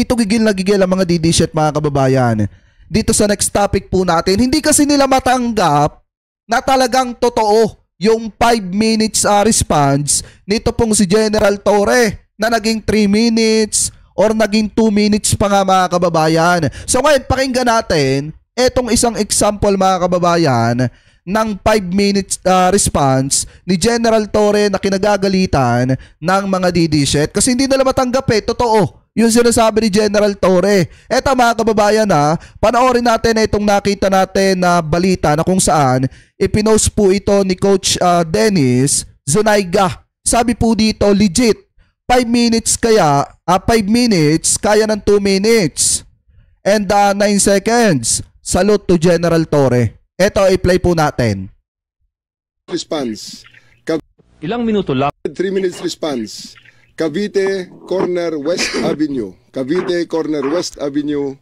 dito gigil na gigil ang mga DD-shit mga kababayan. Dito sa next topic po natin, hindi kasi nila matanggap na talagang totoo yung 5 minutes response nito pong si General Torre na naging 3 minutes or naging 2 minutes pa nga mga kababayan. So ngayon, pakinggan natin etong isang example mga kababayan ng 5 minutes response ni General Torre na kinagagalitan ng mga DD-shit. Kasi hindi nila matanggap totoo yung sinasabi ni General Torre. Eto mga kababayan panoorin natin itong nakita natin na balita na kung saan ipinost po ito ni Coach Dennis Zunaiga. Sabi po dito, legit, 5 minutes kaya, 5 minutes kaya ng 2 minutes and 9 seconds. Salute to General Torre. Eto, i-play po natin. Response. Ilang minuto lang? 3 minutes response. Cavite Corner West Avenue. Cavite Corner West Avenue,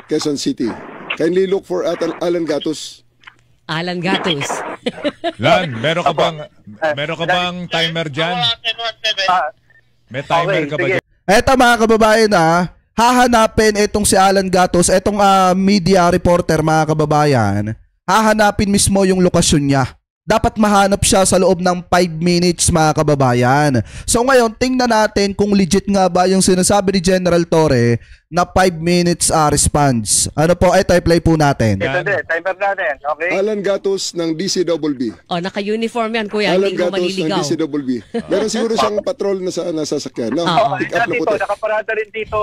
Quezon City. Kindly look for Alan Gatos. Alan Gatos. Lan, meron ka bang timer diyan? May timer ka ba dyan? Eto mga kababayan hahanapin itong si Alan Gatos, itong media reporter mga kababayan. Hahanapin mismo yung lokasyon niya. Dapat mahanap siya sa loob ng 5 minutes mga kababayan. So ngayon, tingnan natin kung legit nga ba yung sinasabi ni General Torre na 5 minutes response. Ano po, play po natin. Ito din, timer natin, okay? Alan Gatos ng DCWB. Naka-uniform yan, kuya. Alan Hindi ko Gatos ng maliligaw. DCWB. Meron siguro siyang patrol na nasasakyan. No? Pick up na Dito, puti. nakaparada rin dito,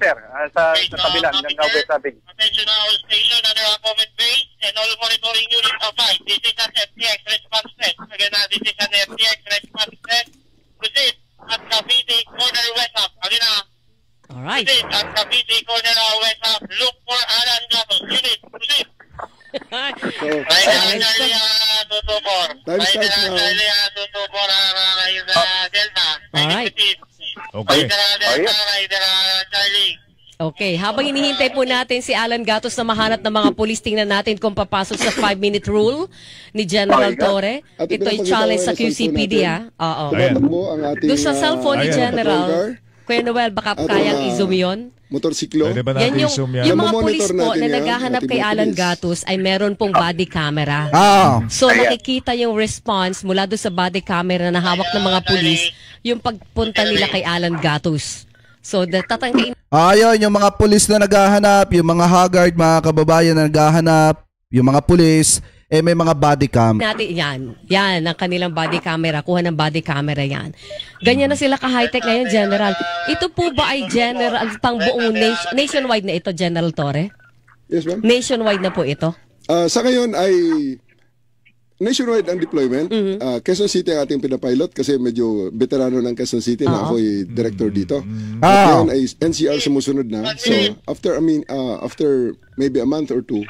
sir, sa kabilang ng West Avenue. Attention all station under our comment base and all monitoring units of 5. This is an FTX response test. Again, this is an FTX response test. Proceed at Cavite Corner West Up. Again Alright. proceed at Cavite Corner West Up. Look for Alan Gatos. Unit, proceed. Right now, tutupor. Time Right starts now. now, tutupor yung Delta. Alright. Okay. Delta, Charlie. Okay, habang inihintay po natin si Alan Gatos na mahanap ng mga pulis, tingnan natin kung papasok sa 5-minute rule ni General Torre. At Ito ay ipinapakita challenge ko sa na cellphone QCPD natin. Oo. Tumatakbo ang ating Doon sa cellphone ni ayan. General, patrol car. Kuya Noel, baka At kayang mga i-zoom yun? motorsiklo. Pwede ba Yan natin yung, i-zoom yan? yung mga Namomonitor pulis po natin na yan, naghahanap ating kay mga Alan pulis. Gatos ay meron pong body camera. So nakikita yung response mula doon sa body camera na hawak ng mga pulis, yung pagpunta nila kay Alan Gatos. So tatangkain Ayun, yung mga pulis na naghahanap, yung mga haggard, mga kababayan na naghahanap, yung mga pulis, may mga body cam. natin yan. Yan, ang kanilang body camera. Kuha ng body camera yan. Ganyan na sila ka-high-tech ngayon, General. Ito po ba ay general, pang buong nationwide na ito, General Torre? Yes, ma'am. Nationwide na po ito? Sa ngayon ay nationwide ang deployment. Quezon City ang ating pinapilot kasi medyo veterano ng Quezon City na ako ay director dito. At ngayon ay NCR sumusunod na. So after maybe a month or two,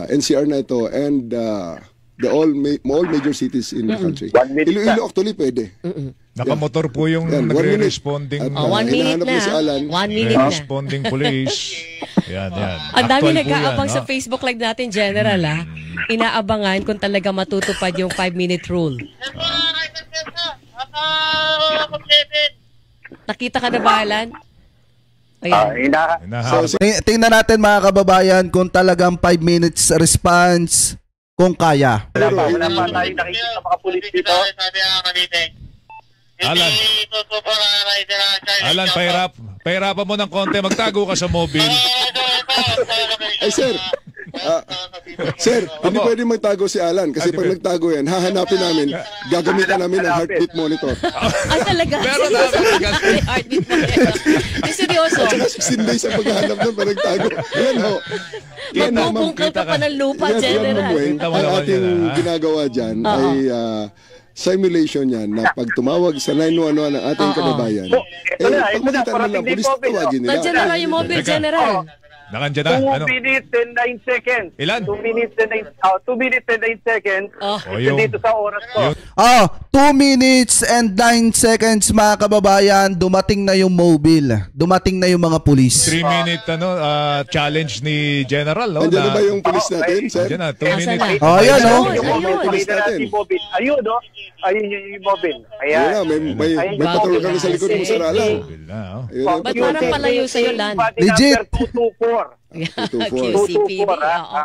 NCR na ito and all major cities in the country. Iloilo actually pwede. Nakamotor po yung Yan, 1 nagre-responding. minute. 1 minute hinahanap niya si Alan. na. 1 minute na. Responding police. Yan. Ang dami Actual po nag-aabang yan, sa Facebook Live natin, General, Inaabangan kung talaga matutupad yung 5-minute rule. Nakita ka na ba, Alan? Ayan. So, Tingnan natin mga kababayan kung talagang 5 minutes response kung kaya. Wala pa tayong nakikita mga pulis dito. Alan, pahirapan mo ng konti. Magtago ka sa mobile. ay sir, sir, hindi pwede magtago si Alan kasi pag nagtago yan, hahanapin namin, gagamitan namin ng heartbeat monitor. Ay, talaga? Pero talaga. Heartbeat mo yan. Seryoso? At saka 16 days ang paghahanap doon pag nagtago. Yan ho. Magbubungkaw ka pa ng lupa, Yes, yan, General. Ma'am Weng. Kita mo Ang naman ating yan, ginagawa dyan ay simulation yan na pag tumawag sa 911 ng ating kababayan, Ito na, pagmakita na lang, parating din pulis, po, tawagin nila. Nandiyan na nga yung mobile, General. Nakandyan na? 2 minutes and 9 seconds. Ilan? 2 minutes and 9 seconds. Dito sa oras ko. 2 minutes and 9 seconds mga kababayan, dumating na yung mobile. Dumating na yung mga pulis. 3-minute challenge ni General. No? Nandiyan na ba yung pulis natin, sir? Nandiyan na, 2 minutes. Ayan, no? Ayun yung mobile. Ayan. May patrol kami sa likod mo, Sir Alan. Ba't parang palayo sa'yo, Lan? Legit. 224. QCPD, oo.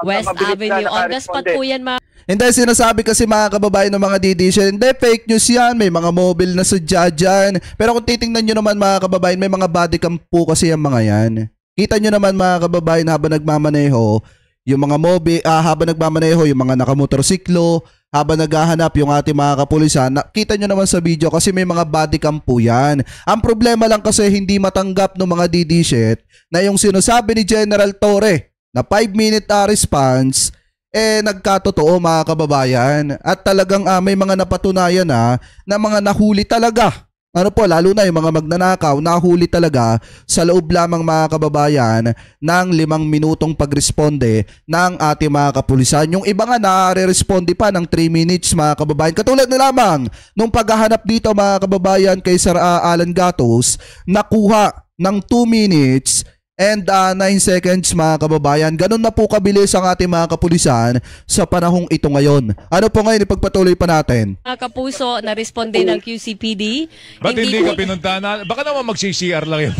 West Avenue. On the spot po yan, mga... Hindi, sinasabi kasi mga kababayan ng mga DDC, hindi, fake news yan, may mga mobile na sadya dyan. Pero kung titingnan nyo naman mga kababayan, may mga body cam po kasi yung mga yan. Kita nyo naman mga kababayan habang nagmamaneho, yung mga habang nagmamaneho, yung mga nakamotorsiklo, habang naghahanap yung ating mga kapulisan, kita nyo naman sa video kasi may mga body cam po yan. Ang problema lang kasi hindi matanggap ng mga DDC na yung sinasabi ni General Torre na 5-minute response, nagkatotoo mga kababayan. At talagang may mga napatunayan na mga nahuli talaga. Ano po, lalo na yung mga magnanakaw, nahuli talaga sa loob lamang mga kababayan ng 5 minutong pagresponde ng ating mga kapulisan. Yung iba nga nare-responde pa ng 3 minutes mga kababayan. Katulad na lamang nung paghahanap dito mga kababayan kay Sir Alan Gatos, nakuha ng 2 minutes and 9 seconds mga kababayan. Ganun na po kabilis ang ating mga kapulisan sa panahong ito ngayon. Ano po ngayon, ipagpatuloy pa natin. Mga kapuso, na-responde ng QCPD. Ba't hindi ka pinuntahan? Baka naman mag-CCR lang yun.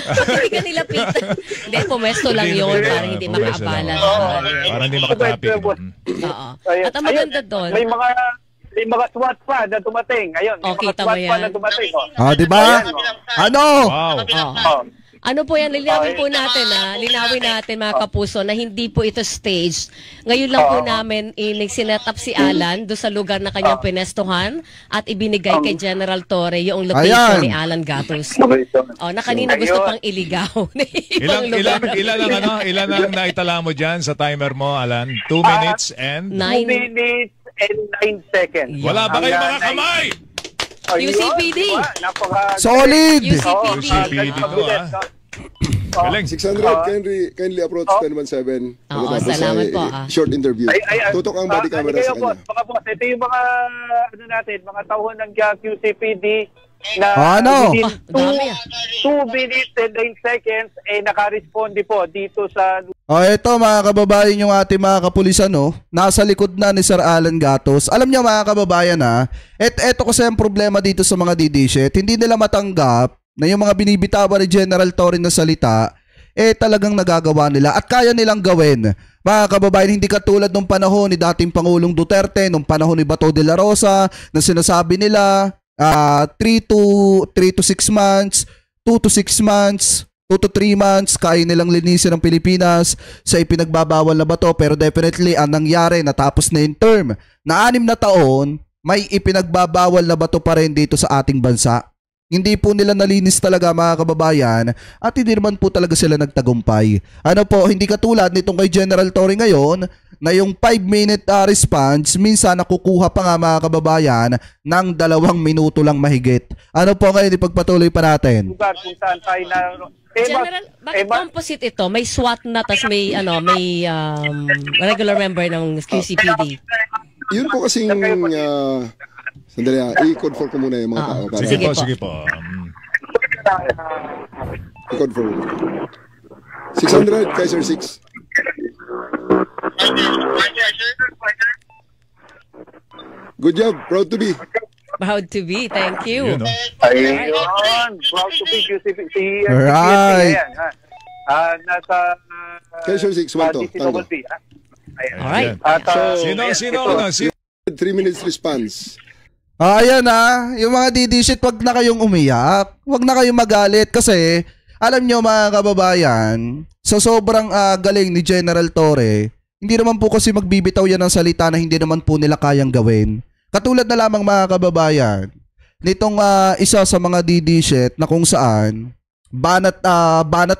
Hindi ka nilapitan. Hindi, pumesto lang yun para hindi makaabala. Para hindi makatrapik. Oo. At ang maganda doon, may mga SWAT pa na dumating. Ayun, may mga kita mo SWAT pa yan. na dumating. Diba? Ano? Wow. Ano po yan, linawin po natin linawin natin mga kapuso na hindi po ito staged. Ngayon lang po namin sinet up si Alan do sa lugar na kanyang pinestuhan at ibinigay kay General Torre yung location ni Alan Gatos. Na kanina gusto pang iligaw. Ilan ang naitala mo dyan sa timer mo, Alan? 2 minutes and? 2 minutes and 9 seconds. Wala ba kayong mga kamay? UCPD. Solid! UCPD to, Galing. 600, kindly approach 1017. Salamat po. Short interview. Tutok ang body camera sa kanya. Baka po, ito yung mga, mga tauhan ng QCPD na within 2 minutes and 9 seconds nakaresponde po dito sa... Ito mga kababayan yung ating mga kapulisan, nasa likod na ni Sir Alan Gatos. Alam niyo mga kababayan ito kasi ang problema dito sa mga DDC, hindi nila matanggap na yung mga binibitawan ni General Torre na salita, talagang nagagawa nila at kaya nilang gawin. Mga kababayan, hindi katulad nung panahon ni dating Pangulong Duterte, nung panahon ni Bato de la Rosa, na sinasabi nila 3 to 6 months, 2 to 6 months, 2 to 3 months, kaya nilang linisin ng Pilipinas sa ipinagbabawal na bato. Pero definitely, ang nangyari, natapos na yung term na 6 na taon, may ipinagbabawal na bato pa rin dito sa ating bansa. Hindi po nila nalinis talaga mga kababayan at hindi naman po talaga sila nagtagumpay. Ano po, hindi katulad nitong kay General Torre ngayon na yung 5-minute response, minsan nakukuha pa nga mga kababayan ng 2 minuto lang mahigit. Ano po ngayon, ipagpatuloy pa natin. Lugar kung saan tayo na... General, bakit composite ito? May SWAT na, tas may regular member ng QCPD. Yun po kasing... Sandali i-code for ko muna yung mga tao. Sige po. I-code for 600, Kaiser 6. Good job, proud to be. Proud to be, thank you. Ayun, proud to be QCPD. Right. Nasa... Kaiser 6, Walto. Alright. Sino? 3 minutes response. Ayan yung mga DDC, wag na kayong umiyak, wag na kayong magalit kasi alam nyo mga kababayan, sa sobrang galing ni General Torre, hindi naman po kasi magbibitaw yan ng salita na hindi naman po nila kayang gawin. Katulad na lamang mga kababayan, nitong isa sa mga DDC na kung saan banat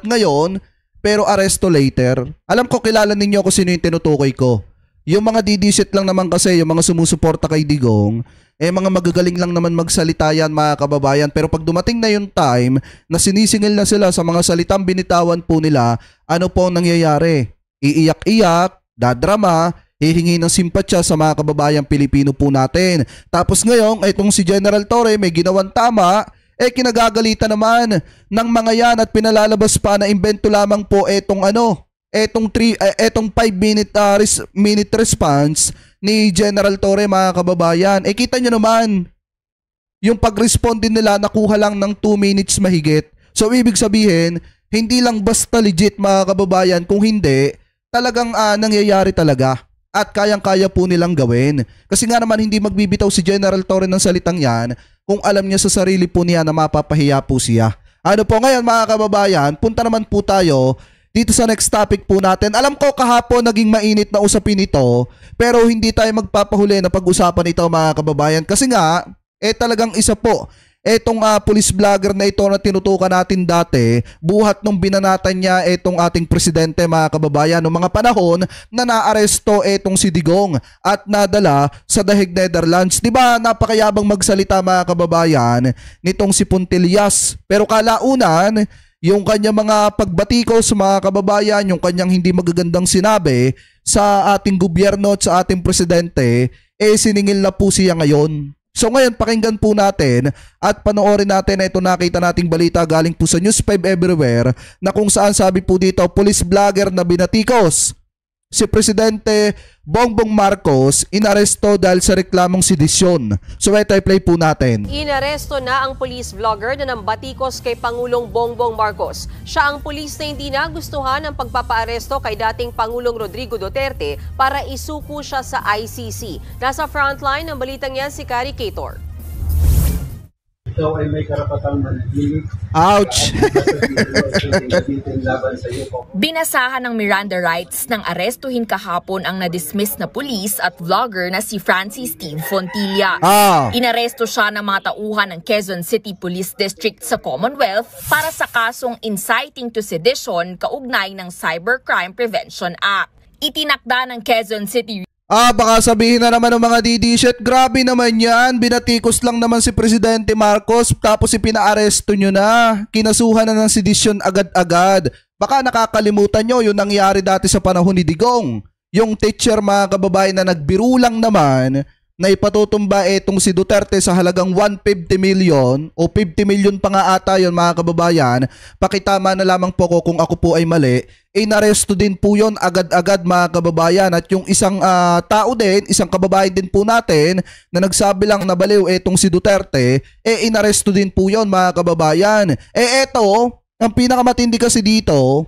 ngayon pero aresto later. Alam ko kilala ninyo kung sino yung tinutukoy ko. yung mga didisit lang naman kasi, yung mga sumusuporta kay Digong, mga magagaling lang naman magsalita yan mga kababayan. Pero pag dumating na yung time na sinisingil na sila sa mga salitang binitawan po nila, ano po ang nangyayari? Iiyak-iyak, dadrama, hihingi ng simpatya sa mga kababayang Pilipino po natin. Tapos ngayon, itong si General Torre may ginawang tama, kinagagalitan naman ng mga yan at pinalalabas pa na imbento lamang po etong 5-minute response ni General Torre mga kababayan. Kita nyo naman, yung pag-respond din nila nakuha lang ng 2 minutes mahigit. So ibig sabihin, hindi lang basta legit mga kababayan, kung hindi, talagang nangyayari talaga. At kayang-kaya po nilang gawin. Kasi nga naman hindi magbibitaw si General Torre ng salitang yan kung alam niya sa sarili po niya na mapapahiya po siya. Ano po ngayon mga kababayan, punta naman po tayo dito sa next topic po natin. Alam ko kahapon naging mainit na usapin ito, pero hindi tayo magpapahuli na pag-usapan ito mga kababayan. Kasi nga, talagang isa po, etong police vlogger na ito na tinutukan natin dati, buhat nung binanatan niya etong ating presidente mga kababayan, noong mga panahon na naaresto etong si Digong at nadala sa The Hague, Netherlands. Diba napakayabang magsalita mga kababayan nitong si Puntillas, pero kalaunan, yung kanyang mga pagbatikos sa mga kababayan, yung kanyang hindi magagandang sinabi sa ating gobyerno at sa ating presidente, siningil na po siya ngayon. So ngayon, pakinggan po natin at panoorin natin ito, nakita nating balita galing po sa News 5 Everywhere na kung saan sabi po dito, police vlogger na binatikos si Presidente Bongbong Marcos inaresto dahil sa reklamong sedisyon. So ito play po natin. Inaresto na ang police vlogger na nambatikos kay Pangulong Bongbong Marcos. Siya ang pulis na hindi nagustuhan ng pagpapaaresto kay dating Pangulong Rodrigo Duterte para isuko siya sa ICC. Nasa frontline ng balitang yan si Kari Cator. Ikaw ay may karapatang manahimik. Ouch! Binasahan ng Miranda rights ng arestuhin kahapon ang na-dismiss na pulis at vlogger na si Francis Steve Fontilla. Inaresto siya ng mga tauhan ng Quezon City Police District sa Commonwealth para sa kasong inciting to sedition kaugnay ng Cybercrime Prevention Act. Itinakda ng Quezon City. Baka sabihin na naman ng mga didishit, grabe naman yan, binatikos lang naman si Presidente Marcos tapos ipinaaresto nyo na, kinasuhan na ng sedisyon agad-agad. Baka nakakalimutan nyo yung nangyari dati sa panahon ni Digong. Yung teacher mga kababayan na nagbiro lang naman na ipatutumba etong si Duterte sa halagang 150 million o 50 million pa nga ata yun mga kababayan. Pakitama na lamang po ko kung ako po ay mali. Inaresto din po yun agad-agad mga kababayan. At yung isang tao din, isang kababayan din po natin na nagsabi lang na baliw etong si Duterte, inaresto din po yun mga kababayan. Eto, ang pinakamatindi kasi dito,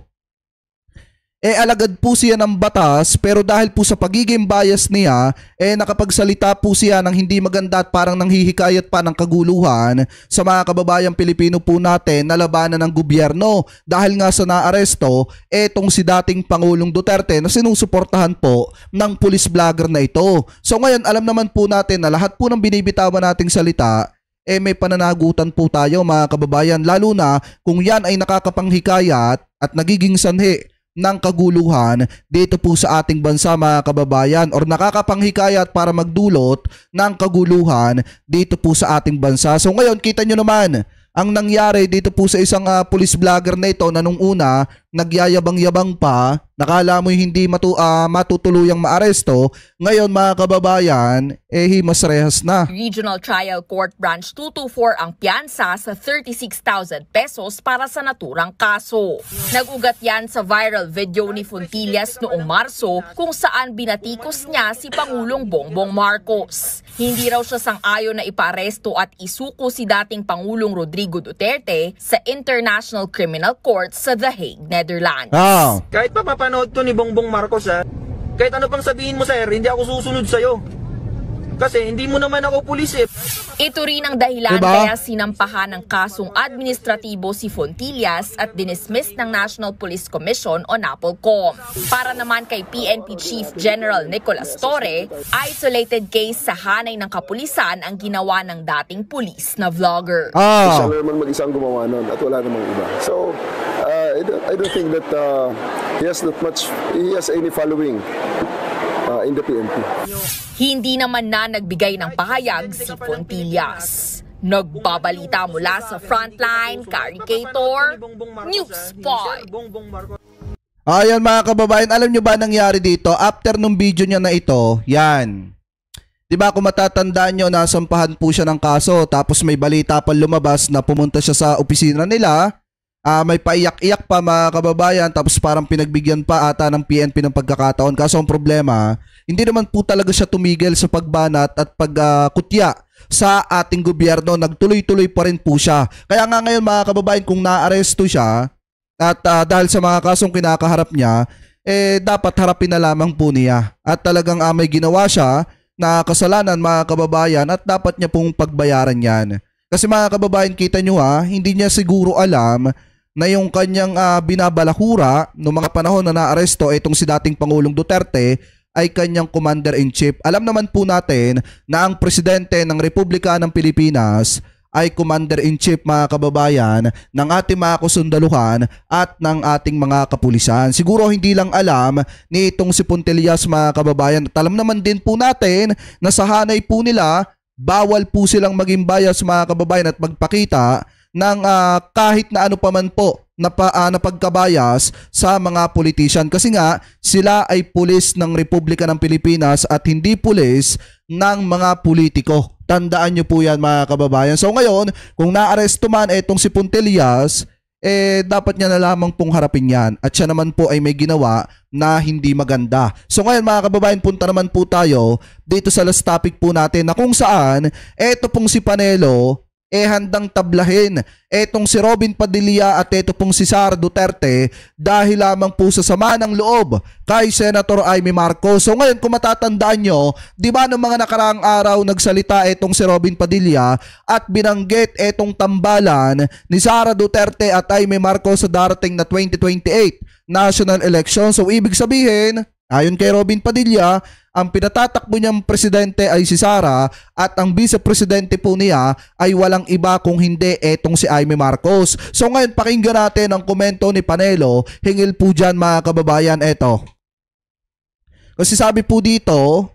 alagad po siya ng batas, pero dahil po sa pagiging bias niya, nakapagsalita po siya ng hindi maganda at parang nanghihikayat pa ng kaguluhan sa mga kababayang Pilipino po natin na labanan ng gobyerno. Dahil nga sa naaresto, etong si dating Pangulong Duterte na sinusuportahan po ng police vlogger na ito. So ngayon, alam naman po natin na lahat po ng binibitawan nating salita, may pananagutan po tayo mga kababayan, lalo na kung yan ay nakakapanghikayat at nagiging sanhi ng kaguluhan dito po sa ating bansa mga kababayan, or nakakapanghikayat para magdulot ng kaguluhan dito po sa ating bansa. So ngayon, kita nyo naman ang nangyari dito po sa isang police vlogger na ito na nung una nagyayabang-yabang pa, nakala mo hindi matutuluyang maaresto. Ngayon mga kababayan, himas rehas na. Regional Trial Court Branch 224 ang piyansa sa 36,000 pesos para sa naturang kaso. Nag-ugat yan sa viral video ni Fontillas noong Marso kung saan binatikos niya si Pangulong Bongbong Marcos. Hindi raw siya sang-ayon na iparesto at isuko si dating Pangulong Rodrigo Duterte sa International Criminal Court sa The Hague, Netherlands. Kahit pa mapanood to ni Bongbong Marcos kahit ano pang sabihin mo sir, hindi ako susunod sa'yo. Kasi hindi mo naman ako pulis Ito rin ang dahilan kaya sinampahan ng kasong administratibo si Fontillas at dinismiss ng National Police Commission o NAPOLCOM. Para naman kay PNP Chief General Nicolas Torre, isolated case sa hanay ng kapulisan ang ginawa ng dating pulis na vlogger. Siya na naman mag-isang gumawa nun at wala namang iba. So, I don't think that he has any following in the PNP. Hindi naman na nagbigay ng pahayag si Fontillas. Nagbabalita mula sa Frontline, Caricator, News 5. Ayan mga kababayan, alam nyo ba nangyari dito? After nung video niya na ito, yan. Diba kung matatandaan nyo, nasampahan po siya ng kaso. Tapos may balita pa lumabas na pumunta siya sa opisina nila. May paiyak-iyak pa mga kababayan. Tapos parang pinagbigyan pa ata ng PNP ng pagkakataon. Kaso ang problema, hindi naman po talaga siya tumigil sa pagbanat at pagkutya sa ating gobyerno. Nagtuloy-tuloy pa rin po siya. Kaya nga ngayon mga kababayan, kung naaresto siya, at dahil sa mga kasong kinakaharap niya, dapat harapin na lamang po niya. At talagang may ginawa siya na kasalanan mga kababayan at dapat niya pong pagbayaran yan. Kasi mga kababayan, kita nyo hindi niya siguro alam na yung kanyang binabalahura noong mga panahon na naaresto itong si dating Pangulong Duterte ay kanyang commander-in-chief. Alam naman po natin na ang presidente ng Republika ng Pilipinas ay commander-in-chief mga kababayan ng ating mga kasundaluhan at ng ating mga kapulisan. Siguro hindi lang alam ni itong si Fontillas mga kababayan. At alam naman din po natin na sa hanay po nila, bawal po silang maging bias mga kababayan at magpakita ng kahit na ano pa man po na pagkabayas sa mga politician. Kasi nga sila ay pulis ng Republika ng Pilipinas at hindi pulis ng mga politiko. Tandaan nyo po yan mga kababayan. So ngayon, kung naaresto man itong si Fontillas, dapat niya na lamang pong harapin yan. At siya naman po ay may ginawa na hindi maganda. So ngayon mga kababayan, punta naman po tayo dito sa last topic po natin na kung saan eto pong si Panelo handang tablahin etong si Robin Padilla at eto pong si Sara Duterte dahil lamang po sa sama ng loob kay Senator Amy Marcos. So ngayon kung matatandaan nyo, di ba noong mga nakaraang araw nagsalita etong si Robin Padilla at binanggit etong tambalan ni Sara Duterte at Amy Marcos sa darating na 2028 national election. So ibig sabihin, ayon kay Robin Padilla, ang pinatatakbo niyang presidente ay si Sara at ang vice-presidente po niya ay walang iba kung hindi etong si Amy Marcos. So ngayon pakinggan natin ang komento ni Panelo hingil po dyan mga kababayan. Eto. Kasi sabi po dito,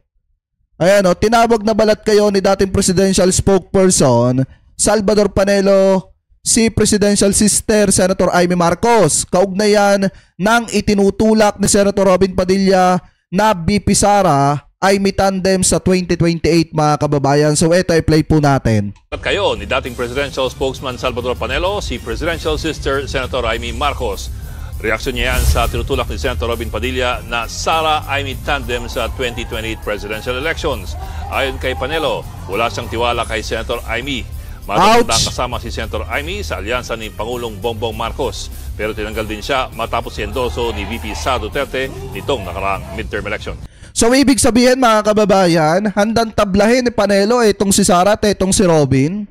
ayan tinawag na balat kayo ni dating presidential spokesperson Salvador Panelo si Presidential Sister Senator Amy Marcos. Kaugnayan ng itinutulak ni Senator Robin Padilla na BP Sara ay may tandem sa 2028 mga kababayan. So ito ay play po natin. At kayo ni dating Presidential Spokesman Salvador Panelo, si Presidential Sister Senator Amy Marcos. Reaksyon niya yan sa tinutulak ni Senator Robin Padilla na Sara Amy tandem sa 2028 presidential elections. Ayon kay Panelo, wala siyang tiwala kay Senator Amy. Matapos kasama si Senator Amy sa alyansa ni Pangulong Bongbong Marcos. Pero tinanggal din siya matapos i-endorso ni VP Sara Duterte nitong nakaraang midterm election. So ibig sabihin mga kababayan, handang tablahin ni Panelo itong si Sara at itong si Robin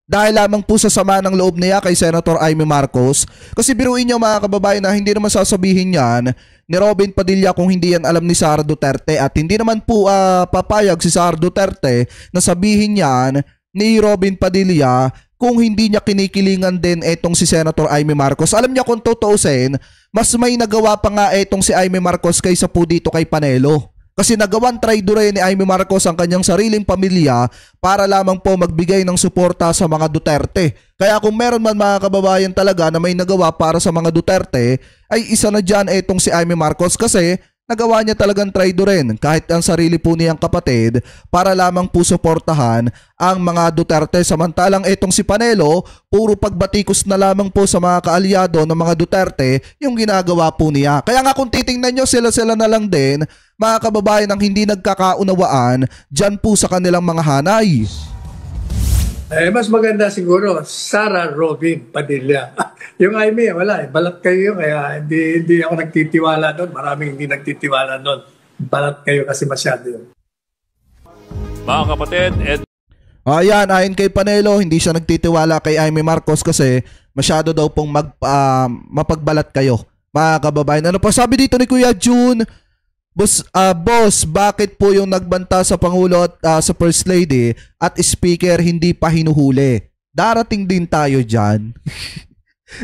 dahil lamang po sa sama ng loob niya kay Senator Amy Marcos. Kasi biruin niyo mga kababayan na hindi naman sasabihin yan ni Robin Padilla kung hindi yan alam ni Sara Duterte at hindi naman po papayag si Sara Duterte na sabihin yan ni Robin Padilla kung hindi niya kinikilingan din etong si Senator Amy Marcos. Alam niya kung tutuusin, mas may nagawa pa nga etong si Amy Marcos kaysa po dito kay Panelo. Kasi nagawan traidore ni Amy Marcos ang kanyang sariling pamilya para lamang po magbigay ng suporta sa mga Duterte. Kaya kung meron man mga kababayan talaga na may nagawa para sa mga Duterte, ay isa na dyan etong si Amy Marcos kasi nagawa niya talagang traidorin kahit ang sarili po niyang kapatid para lamang po suportahan ang mga Duterte. Samantalang itong si Panelo, puro pagbatikos na lamang po sa mga kaalyado ng mga Duterte yung ginagawa po niya. Kaya nga kung titingnan nyo, sila na lang din mga kababayan ang hindi nagkakaunawaan dyan po sa kanilang mga hanay. Mas maganda siguro Sara Robin Padilla. Yung Amy, wala balat kayo yun, kaya hindi ako nagtitiwala doon. Maraming hindi nagtitiwala doon. Balat kayo kasi masyado yun. Mga kapatid, ayan, ayon kay Panelo, hindi siya nagtitiwala kay Amy Marcos kasi masyado daw pong mapagbalat kayo. Mga kababayan, ano pa sabi dito ni Kuya June? Boss, bakit po yung nagbanta sa Pangulo at sa First Lady at Speaker hindi pa hinuhuli? Darating din tayo dyan.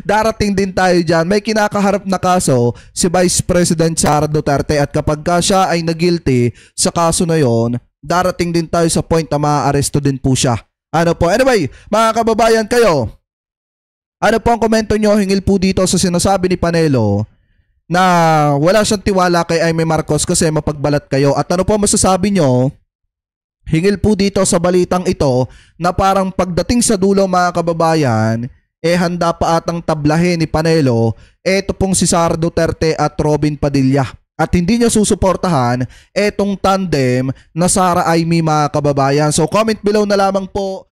Darating din tayo dyan. May kinakaharap na kaso si Vice President Sara Duterte at kapag siya ay nag-guilty sa kaso na yon, darating din tayo sa point na maaaresto din po siya. Ano po? Anyway, mga kababayan kayo, ano po ang komento nyo hingil po dito sa sinasabi ni Panelo na wala siyang tiwala kay Amy Marcos kasi mapagbalat kayo? At ano po masasabi nyo hingil po dito sa balitang ito na parang pagdating sa dulo mga kababayan, handa pa atang tablahin ni Panelo eto pong si Sara Duterte at Robin Padilla. At hindi niya susuportahan etong tandem na Sara Amy mga kababayan. So comment below na lamang po